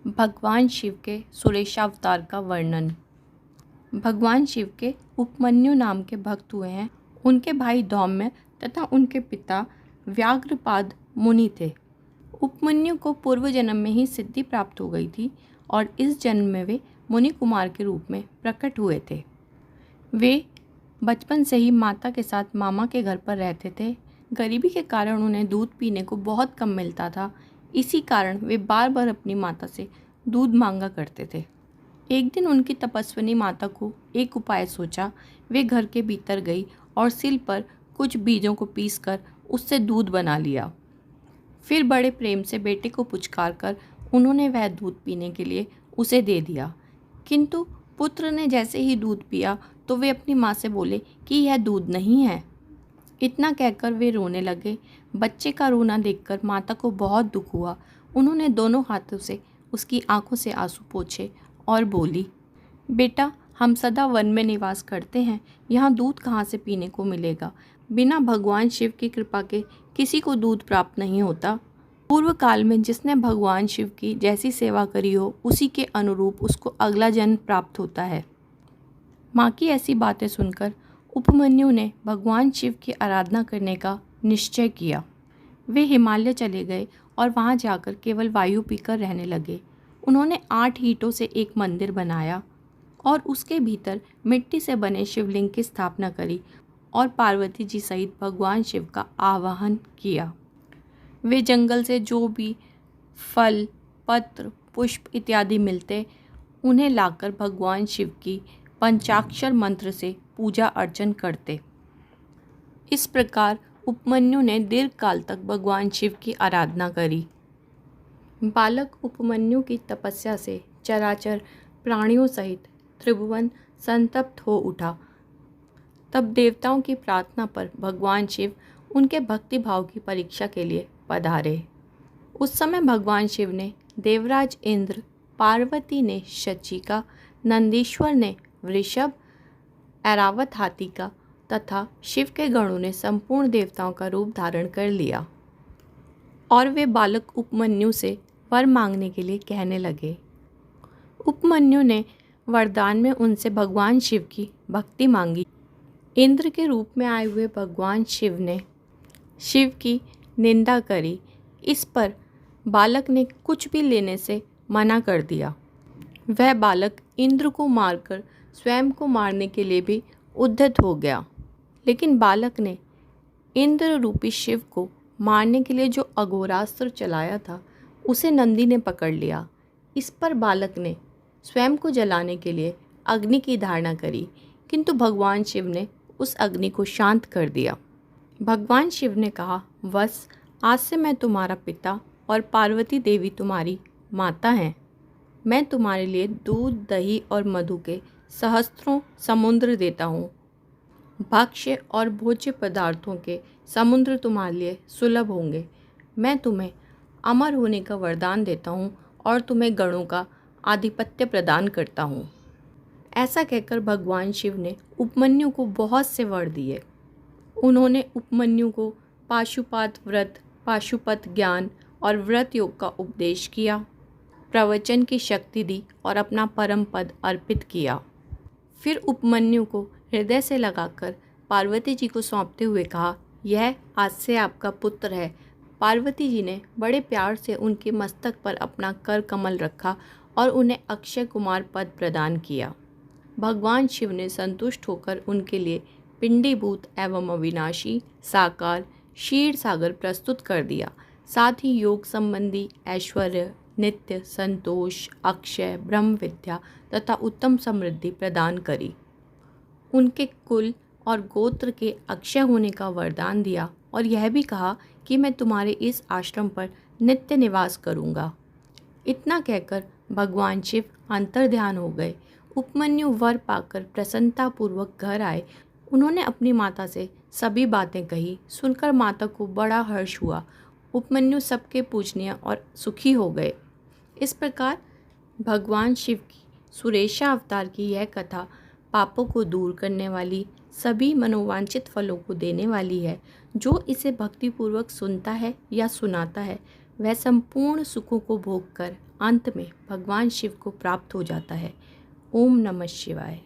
भगवान शिव के सुरेशावतार का वर्णन। भगवान शिव के उपमन्यु नाम के भक्त हुए हैं। उनके भाई धौम्य तथा उनके पिता व्याघ्रपाद मुनि थे। उपमन्यु को पूर्व जन्म में ही सिद्धि प्राप्त हो गई थी और इस जन्म में वे मुनि कुमार के रूप में प्रकट हुए थे। वे बचपन से ही माता के साथ मामा के घर पर रहते थे। गरीबी के कारण उन्हें दूध पीने को बहुत कम मिलता था। इसी कारण वे बार बार अपनी माता से दूध मांगा करते थे। एक दिन उनकी तपस्विनी माता को एक उपाय सोचा। वे घर के भीतर गई और सिल पर कुछ बीजों को पीसकर उससे दूध बना लिया। फिर बड़े प्रेम से बेटे को पुचकार कर उन्होंने वह दूध पीने के लिए उसे दे दिया। किंतु पुत्र ने जैसे ही दूध पिया तो वे अपनी माँ से बोले कि यह दूध नहीं है। इतना कहकर वे रोने लगे। बच्चे का रोना देखकर माता को बहुत दुख हुआ। उन्होंने दोनों हाथों से उसकी आंखों से आंसू पोंछे और बोली, बेटा, हम सदा वन में निवास करते हैं, यहाँ दूध कहाँ से पीने को मिलेगा। बिना भगवान शिव की कृपा के किसी को दूध प्राप्त नहीं होता। पूर्व काल में जिसने भगवान शिव की जैसी सेवा करी हो उसी के अनुरूप उसको अगला जन्म प्राप्त होता है। माँ की ऐसी बातें सुनकर उपमन्यु ने भगवान शिव की आराधना करने का निश्चय किया। वे हिमालय चले गए और वहाँ जाकर केवल वायु पीकर रहने लगे। उन्होंने 8 ईंटों से एक मंदिर बनाया और उसके भीतर मिट्टी से बने शिवलिंग की स्थापना करी और पार्वती जी सहित भगवान शिव का आवाहन किया। वे जंगल से जो भी फल, पत्र, पुष्प इत्यादि मिलते उन्हें लाकर भगवान शिव की पंचाक्षर मंत्र से पूजा अर्चन करते। इस प्रकार उपमन्यु ने दीर्घ काल तक भगवान शिव की आराधना करी। बालक उपमन्यु की तपस्या से चराचर प्राणियों सहित त्रिभुवन संतप्त हो उठा। तब देवताओं की प्रार्थना पर भगवान शिव उनके भक्ति भाव की परीक्षा के लिए पधारे। उस समय भगवान शिव ने देवराज इंद्र, पार्वती ने शचीका, नंदीश्वर ने वृषभ, ऐरावत हाथी का तथा शिव के गणों ने संपूर्ण देवताओं का रूप धारण कर लिया और वे बालक उपमन्यु से वर मांगने के लिए कहने लगे। उपमन्यु ने वरदान में उनसे भगवान शिव की भक्ति मांगी। इंद्र के रूप में आए हुए भगवान शिव ने शिव की निंदा करी। इस पर बालक ने कुछ भी लेने से मना कर दिया। वह बालक इंद्र को मारकर स्वयं को मारने के लिए भी उद्यत हो गया। लेकिन बालक ने इंद्र रूपी शिव को मारने के लिए जो अघोरास्त्र चलाया था उसे नंदी ने पकड़ लिया। इस पर बालक ने स्वयं को जलाने के लिए अग्नि की धारणा करी, किंतु भगवान शिव ने उस अग्नि को शांत कर दिया। भगवान शिव ने कहा, बस आज से मैं तुम्हारा पिता और पार्वती देवी तुम्हारी माता हैं। मैं तुम्हारे लिए दूध, दही और मधु के सहस्त्रों समुद्र देता हूँ। भक्ष्य और भोज्य पदार्थों के समुद्र तुम्हारे लिए सुलभ होंगे। मैं तुम्हें अमर होने का वरदान देता हूँ और तुम्हें गणों का आधिपत्य प्रदान करता हूँ। ऐसा कहकर भगवान शिव ने उपमन्यु को बहुत से वर दिए। उन्होंने उपमन्यु को पाशुपात व्रत, पाशुपत ज्ञान और व्रत योग का उपदेश किया, प्रवचन की शक्ति दी और अपना परम पद अर्पित किया। फिर उपमन्यु को हृदय से लगाकर पार्वती जी को सौंपते हुए कहा, यह आज से आपका पुत्र है। पार्वती जी ने बड़े प्यार से उनके मस्तक पर अपना कर कमल रखा और उन्हें अक्षय कुमार पद प्रदान किया। भगवान शिव ने संतुष्ट होकर उनके लिए पिंडीभूत एवं अविनाशी साकार क्षीर सागर प्रस्तुत कर दिया। साथ ही योग संबंधी ऐश्वर्य, नित्य संतोष, अक्षय ब्रह्म विद्या तथा उत्तम समृद्धि प्रदान करी। उनके कुल और गोत्र के अक्षय होने का वरदान दिया और यह भी कहा कि मैं तुम्हारे इस आश्रम पर नित्य निवास करूँगा। इतना कहकर भगवान शिव अंतर्ध्यान हो गए। उपमन्यु वर पाकर प्रसन्नतापूर्वक घर आए। उन्होंने अपनी माता से सभी बातें कही। सुनकर माता को बड़ा हर्ष हुआ। उपमन्यु सबके पूजनीय और सुखी हो गए। इस प्रकार भगवान शिव की सुरेशा अवतार की यह कथा पापों को दूर करने वाली, सभी मनोवांछित फलों को देने वाली है। जो इसे भक्तिपूर्वक सुनता है या सुनाता है वह संपूर्ण सुखों को भोग कर अंत में भगवान शिव को प्राप्त हो जाता है। ओम नमः शिवाय।